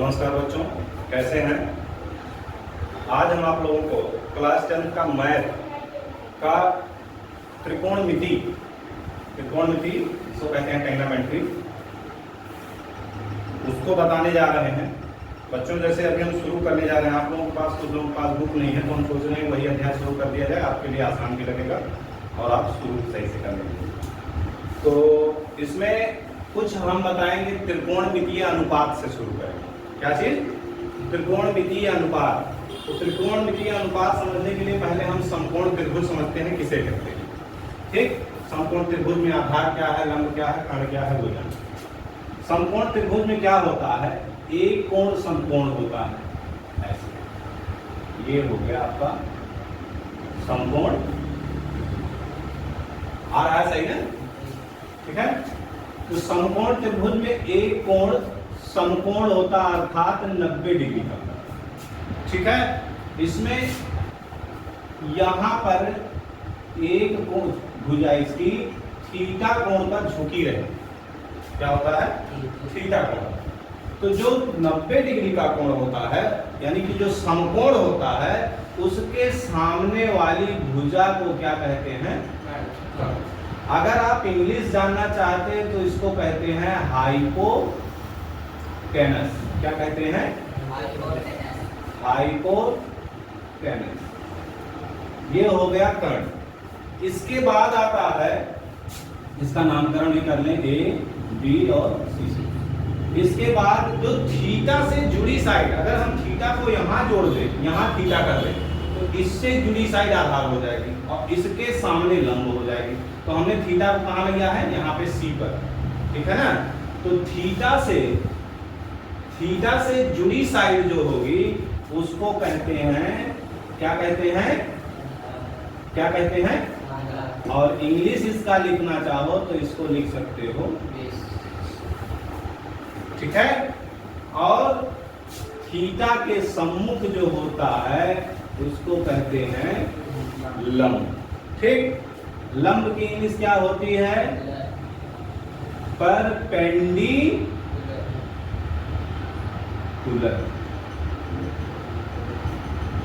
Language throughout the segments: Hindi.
नमस्कार बच्चों, कैसे हैं? आज हम आप लोगों को क्लास 10 का मैथ का त्रिकोणमिति इसको कहते हैं ट्रिग्नोमेट्री, उसको बताने जा रहे हैं। बच्चों जैसे अभी हम शुरू करने जा रहे हैं, आप लोगों के पास कुछ लोगों के पास बुक नहीं है, तो हम सोच रहे हैं वही अध्याय शुरू कर दिया जाए, आपके लिए आसान भी लगेगा और आप शुरू सही से कर लेंगे। तो इसमें कुछ हम बताएंगे त्रिकोणमितीय अनुपात से शुरू करेंगे। क्या चीज? त्रिकोणमितीय अनुपात। तो त्रिकोणमितीय अनुपात समझने के लिए पहले हम समकोण त्रिभुज समझते हैं किसे कहते हैं। ठीक, समकोण त्रिभुज में आधार क्या है, लंब क्या है, कर्ण क्या है, वो जाना। समकोण त्रिभुज में क्या होता है? एक कोण समकोण होता है, ऐसे। ये हो गया आपका समकोण, आ रहा है सही ना? ठीक है। तो समकोण त्रिभुज में एक कोण समकोण होता है, अर्थात 90 डिग्री का। ठीक है। इसमें यहां पर एक कोण भुजा इसकी थीटा कोण पर झुकी रहे। क्या होता है? थीटा कोण। तो जो 90 डिग्री का कोण होता है, यानी कि जो समकोण होता है, उसके सामने वाली भुजा को क्या कहते हैं? अगर आप इंग्लिश जानना चाहते हैं तो इसको कहते हैं हाइपोटेनस। क्या कहते हैं? हाइपोटेनस। ये हो गया कर्ण। इसके बाद आता है, इसका नामकरण भी कर लें, ए, बी और सी से। इसके बाद जो थीटा से जुड़ी साइड, अगर हम थीटा को यहां जोड़ दें, यहां थीटा कर दें, तो इससे जुड़ी साइड आधार हो जाएगी और इसके सामने लंब हो जाएगी। तो हमने थीटा कहाँ लिया है? यहाँ पे सी पर। ठीक है ना? तो थीटा से जुड़ी साइड जो होगी उसको कहते हैं, क्या कहते हैं? क्या कहते हैं? और इंग्लिश इसका लिखना चाहो तो इसको लिख सकते हो। ठीक है। और थीटा के सम्मुख जो होता है उसको कहते हैं लंब। ठीक। लंब की इंग्लिश क्या होती है? परपेंडिकुलर।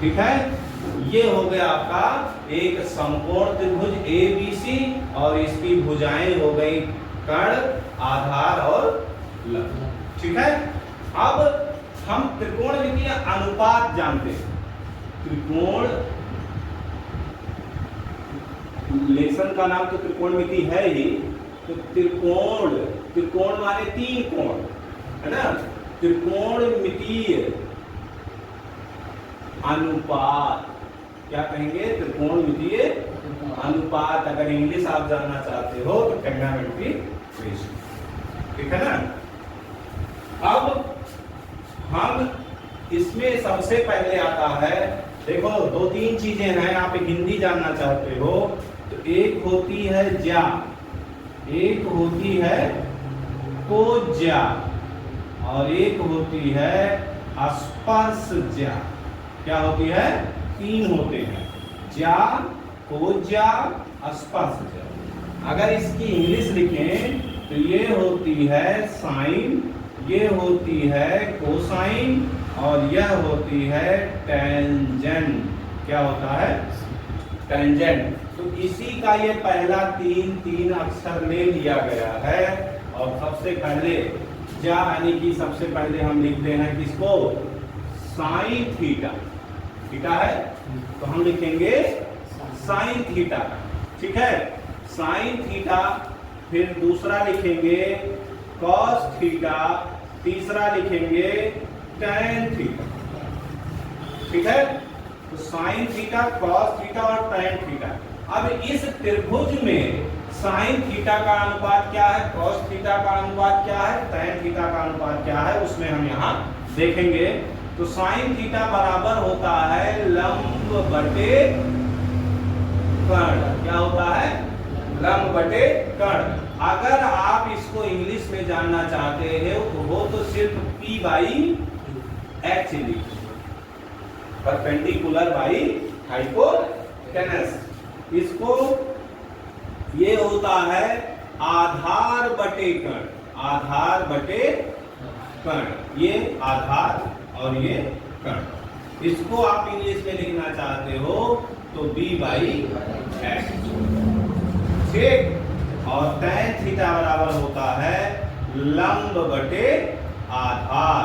ठीक है। ये हो गया आपका एक समकोण त्रिभुज ABC और इसकी भुजाएं हो गई कर्ण, आधार और लंब। ठीक है। अब हम त्रिकोणमितीय अनुपात जानते हैं। त्रिकोण लेसन का नाम तो त्रिकोणमिति है ही। तो त्रिकोण माने तीन कोण, है ना? त्रिकोणमितीय अनुपात क्या कहेंगे? त्रिकोणमितीय अनुपात। अगर इंग्लिश आप जानना चाहते हो तो ट्रिग्नोमेट्री रेशियो। ठीक है ना? अब हम इसमें सबसे पहले आता है, देखो दो तीन चीजें हैं। आप हिंदी जानना चाहते हो तो एक होती है ज्या, एक होती है कोज्या और एक होती है स्पर्शज्या। क्या होती है? तीन होते हैं, ज्या, कोज्या, स्पर्शज्या। अगर इसकी इंग्लिश लिखें तो ये होती है साइन, ये होती है कोसाइन और यह होती है टेंजेंट। क्या होता है? टेंजेंट। तो इसी का ये पहला तीन अक्षर ले लिया गया है। और सबसे पहले ज्या यानी कि सबसे पहले हम लिखते हैं किसको? Sine theta. थीटा है तो हम लिखेंगे साइन थीटा। ठीक है। Sine theta. फिर दूसरा लिखेंगे कॉस थीटा, तीसरा लिखेंगे टैन थीटा। ठीक है। तो साइन थीटा, कॉस थीटा और टैन थीटा। अब इस त्रिभुज में साइन थीटा का अनुपात क्या है, कॉस थीटा का अनुपात क्या है, टैन थीटा का अनुपात क्या है, उसमें हम यहाँ देखेंगे। तो साइन थीटा बराबर होता है लंब बटे कर्ण। क्या होता है? लंब बटे कर्ण। अगर आप इसको इंग्लिश में जानना चाहते हो तो वो तो सिर्फ P/H लिखो, परपेंडिकुलर बाई हाइपोटेनस। इसको ये होता है आधार बटे कर्ण, आधार बटे कर्ण, ये आधार और ये कर्ण। इसको आप इंग्लिश में लिखना चाहते हो तो b/x, ठीक। और tan थीटा बराबर होता है लंब बटे आधार,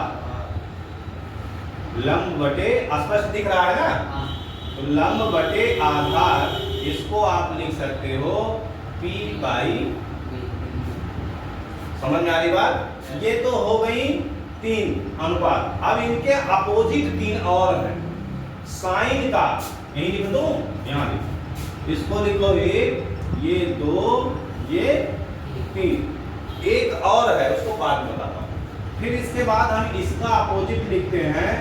लंब बटे, स्पष्ट दिख रहा है ना, तो लंब बटे आधार, इसको आप लिख सकते हो p/, समझ में आ रही बात। ये तो हो गई 3 अनुपात। अब इनके अपोजिट 3 और हैं। साइन का यही लिख दो, यहां लिखो, इसको लिखो 1, ये 2, ये 3। एक और है, उसको बाद में बताता हूं। फिर इसके बाद हम इसका अपोजिट लिखते हैं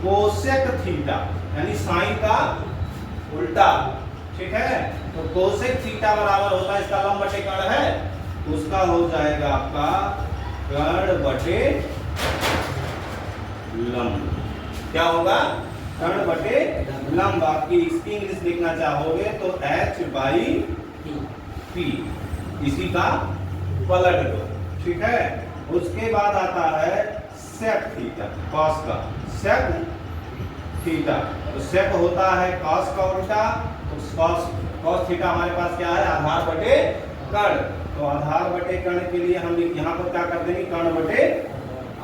कोसेक थीटा, यानी साइन का उल्टा, ठीक है। तो कोसेक थीटा बराबर होता है, इसका लंब बटे कर्ण है, उसका हो जाएगा आपका कर्ण बटे लंब। क्या होगा? कर्ण बटे लंब। आपकी इसकी इंग्लिश लिखना चाहोगे तो h/p, इसी का पलट दो, ठीक है। उसके बाद आता है सेक थीटा, कॉस का, सेक थीटा, तो सेक होता है कॉस का उल्टा, तो कॉस थीटा हमारे पास क्या है? आधार बटे कर्ण। तो आधार बटे कर्ण के लिए हम यहाँ पर क्या कर देंगे? कर्ण बटे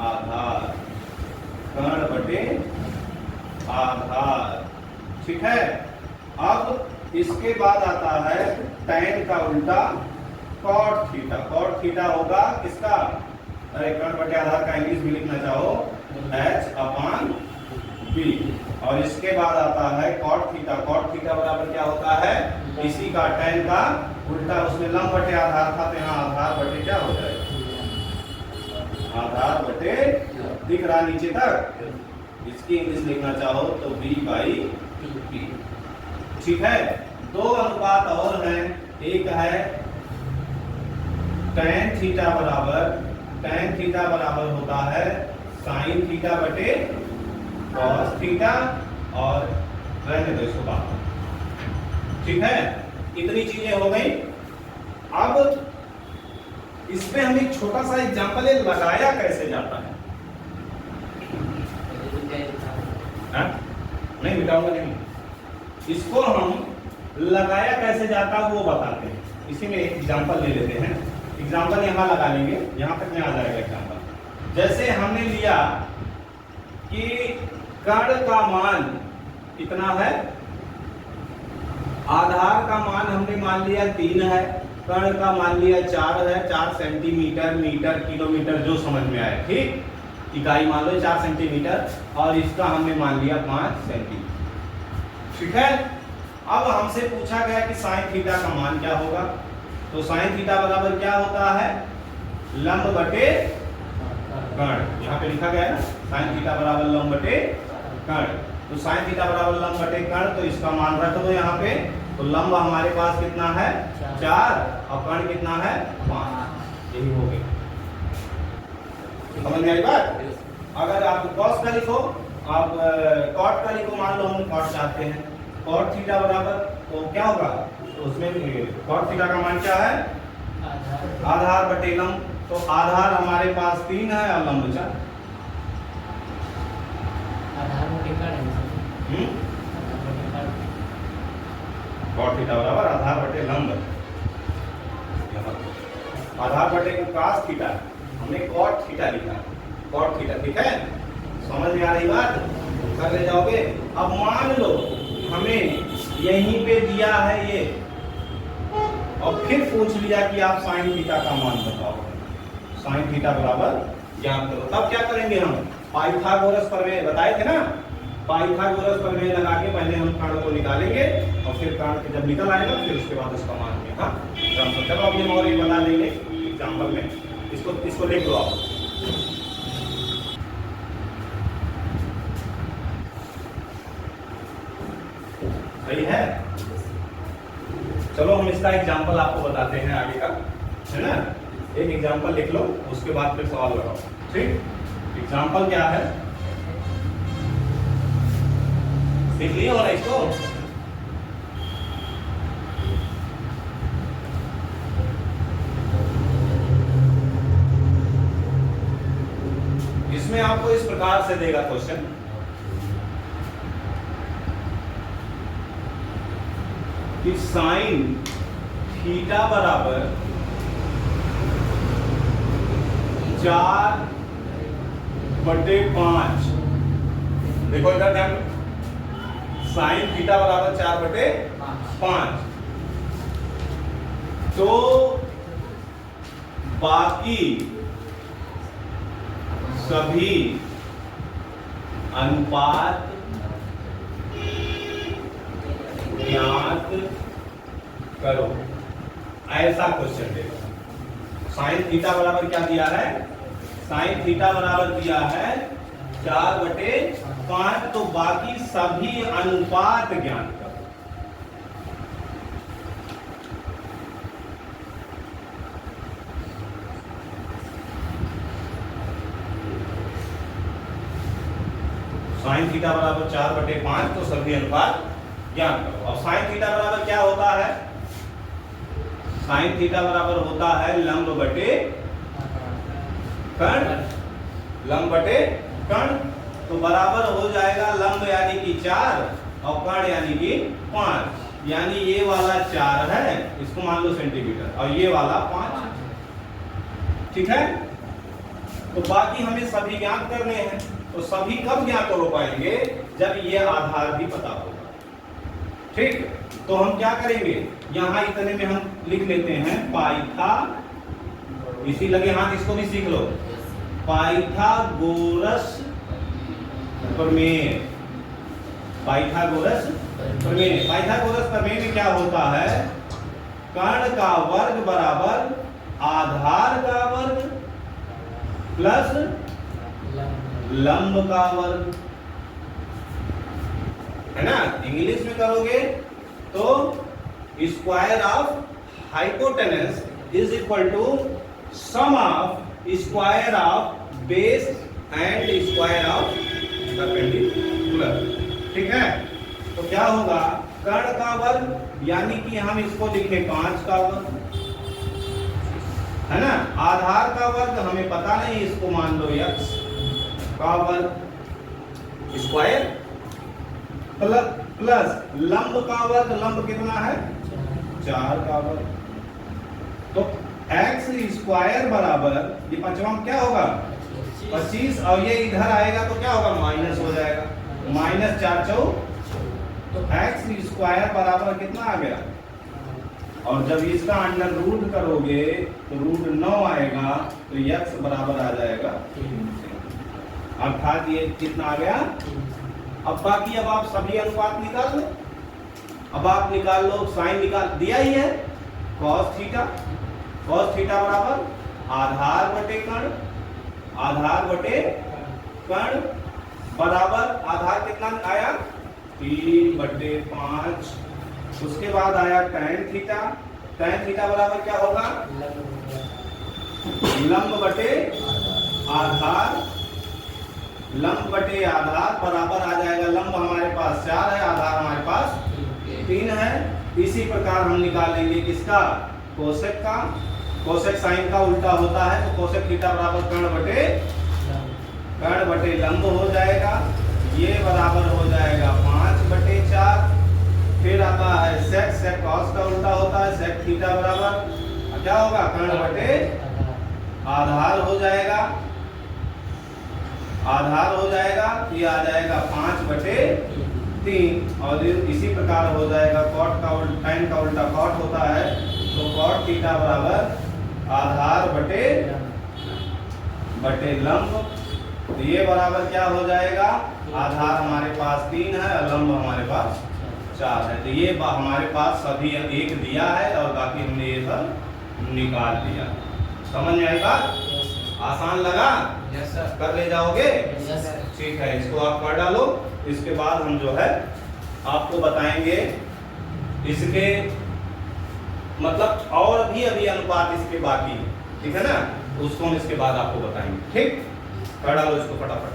आधार, कर्ण बटे आधार, ठीक है। अब इसके बाद आता है tan का उल्टा cot थीटा। cot थीटा होगा किसका? अरे कर्ण बटे आधार का इंग्लिश भी लिखना चाहो h/b। और इसके बाद आता है cot थीटा। cot थीटा बराबर क्या होता है? इसी का tan का उल्टा, उसमें लंब बटे आधार था तो यहाँ आधार बटे क्या हो जाएगा? आधार बटे, दिख रहा नीचे तक? इसकी इंग्लिश लिखना चाहो तो b/p, ठीक है। 2 अनुपात और हैं। एक है tan थीटा बराबर होता है sin थीटा बटे cos थीटा, और रहने दो इसको बात, ठीक है। इतनी चीजें हो गई। अब इसमें हम एक छोटा सा एग्जांपल लगाया कैसे जाता है, नहीं मिटाऊंगा नहीं, इसको हम लगाया कैसे जाता है वो बताते हैं। इसी में एक एग्जांपल ले लेते हैं। एग्जांपल यहाँ लगा लेंगे, यहाँ तक में आ जाएगा एग्जांपल। जैसे हमने लिया कि कर्ण का मान कितना है? आधार का मान हमने मान लिया 3 है, कर्ण का मान लिया 4 है, 4 सेंटीमीटर, मीटर, किलोमीटर, जो समझ में आए, ठीक। इकाई मान लो 4 सेंटीमीटर, और इसका हमने मान लिया 5 सेंटीमीटर, ठीक है। अब हमसे पूछा गया कि साइन थीटा का मान क्या होगा? तो साइन थीटा बराबर क्या होता है? लंब बटे कर्ण। यहाँ पे लिखा गया है ना, साइन थीटा बराबर लंब बटे कर्ण। तो साइन थीटा बराबर लंब बटे कर्ण, तो इसका मान रख दो यहाँ पे। तो लंब हमारे पास कितना है? 4, और कर्ण कितना है? 5। यही हो गया, समझ में आई बात? अगर आप कॉस का लिखो, आप कॉट का लिखो, मान लो हम कॉट चाहते हैं, कॉट थीटा बराबर, तो क्या होगा? तो उसमें कॉट थीटा का मान क्या है? आधार बटे लंब। तो आधार हमारे पास 3 है और लंब 4। कॉट थीटा बराबर आधार बटे लंब, आधार बटे कॉस थीटा, हमने कॉट थीटा लिखा, कॉट थीटा, ठीक है। समझ में आ रही बात? कर ले जाओगे। अब मान लो हमें यहीं पे दिया है ये, और फिर पूछ लिया कि आप साइन थीटा का मान बताओ। साइन थीटा बराबर ज्ञात करो। तब क्या करेंगे हम? पाइथागोरस प्रमेय बताए थे ना, पाइथागोरस प्रमेय लगा के पहले हम कर्ण को निकालेंगे, और फिर कर्ण जब निकल आएगा फिर उसके बाद उसका मान में, हाँ। चलो अब हम और एक बता देंगे एग्जाम्पल में, इसको लिख लो आप। सही है? चलो हम इसका एग्जाम्पल आपको बताते हैं आगे का, है ना। एक एग्जाम्पल लिख लो, उसके बाद फिर सवाल लगाओ, ठीक। एग्जाम्पल क्या है? देख लिया होगा इसको। इसमें आपको इस प्रकार से देगा क्वेश्चन, कि साइन थीटा बराबर 4/5। देखो इधर ध्यान, साइन थीटा बराबर 4/5, तो बाकी सभी अनुपात ज्ञात करो। ऐसा क्वेश्चन देगा। साइन थीटा बराबर क्या दिया है? साइन थीटा बराबर दिया है 4/5, तो बाकी सभी अनुपात ज्ञात करो। साइन थीटा बराबर 4/5, तो सभी अनुपात ज्ञात करो। अब साइन थीटा बराबर क्या होता है? साइन थीटा बराबर होता है लंब बटे कर्ण, लंब बटे कर्ण, तो बराबर हो जाएगा लंब यानी कि 4 और कर्ण यानी कि 5, यानी ये वाला 4 है, इसको मान लो सेंटीमीटर, और ये वाला 5। ठीक है, तो बाकी हमें सभी ज्ञात करने हैं। तो सभी कब ज्ञात हो पाएंगे? जब ये आधार भी पता होगा। ठीक, तो हम क्या करेंगे, यहां इतने में हम लिख लेते हैं पाइथा, इसी लगे हाथ, इसको भी सीख लो, पाइथागोरस प्रमेय। पाइथागोरस प्रमेय, पाइथागोरस प्रमेय में क्या होता है? कर्ण का वर्ग बराबर आधार का वर्ग प्लस लंब का वर्ग, है ना। इंग्लिश में करोगे तो square of hypotenuse is equal to sum of square of base and square of perpendicular. ठीक है, तो क्या होगा? कर्ण का वर्ग यानी कि हम इसको लिखे 5 का वर्ग, है ना। आधार का वर्ग हमें पता नहीं, इसको मान लो x का वर्ग स्क्वायर प्लस लंब का वर्ग, लंब कितना है? 4 का वर्ग, तो x स्क्वायर बराबर ये पंचमा क्या होगा? 25, और ये इधर आएगा तो क्या होगा? माइनस हो जाएगा, -4 चौक, तो x स्क्वायर बराबर कितना आ गया? और जब इसका अंडर रूट करोगे तो रूट 9 आएगा, तो x बराबर आ जाएगा, अर्थात ये कितना आ गया? अब बाकी अब आप सभी अनुपात निकाल लो। अब आप निकाल लो, साइन निकाल दिया ही है, cos थीटा, cos थीटा बराबर आधार बटे कर्ण, आधार बटे कर्ण बराबर आधार कितना आया? 3/5। उसके बाद आया tan थीटा, tan थीटा बराबर क्या होगा? लंब बटे आधार, लंब बटे आधार बराबर आ जाएगा, लंब हमारे पास 4 है, आधार हमारे पास 3 है। इसी प्रकार हम निकालेंगे किसका? कोसेक का। कोसेक साइन का उल्टा होता है, तो कोसेक थीटा बराबर कर्ण बटे लंब हो जाएगा, ये बराबर हो जाएगा 5/4। फिर आता है सेक, सेक कॉस का उल्टा होता है, सेक थीटा बराबर क्या होगा? कर्ण बटे आधार हो जाएगा, आधार हो जाएगा, ये आ जाएगा 5/3, और इसी प्रकार हो जाएगा कॉट का उल्टा, tan का उल्टा कॉट होता है, तो कॉट थीटा बराबर आधार बटे लंब, तो ये बराबर क्या हो जाएगा? आधार हमारे पास 3 है और लंब हमारे पास 4 है, तो ये हमारे पास सभी एक दिया है और बाकी हमने ये सब निकाल लिया। समझ में आई बात? आसान लगा? Yes sir. कर ले जाओगे? Yes sir. ठीक है, इसको आप कर डालो। इसके बाद हम जो है आपको बताएंगे इसके मतलब और भी अभी अनुपात इसके बाकी, ठीक है ना, उसको हम इसके बाद आपको बताएंगे। ठीक, कर डालो इसको फटाफट।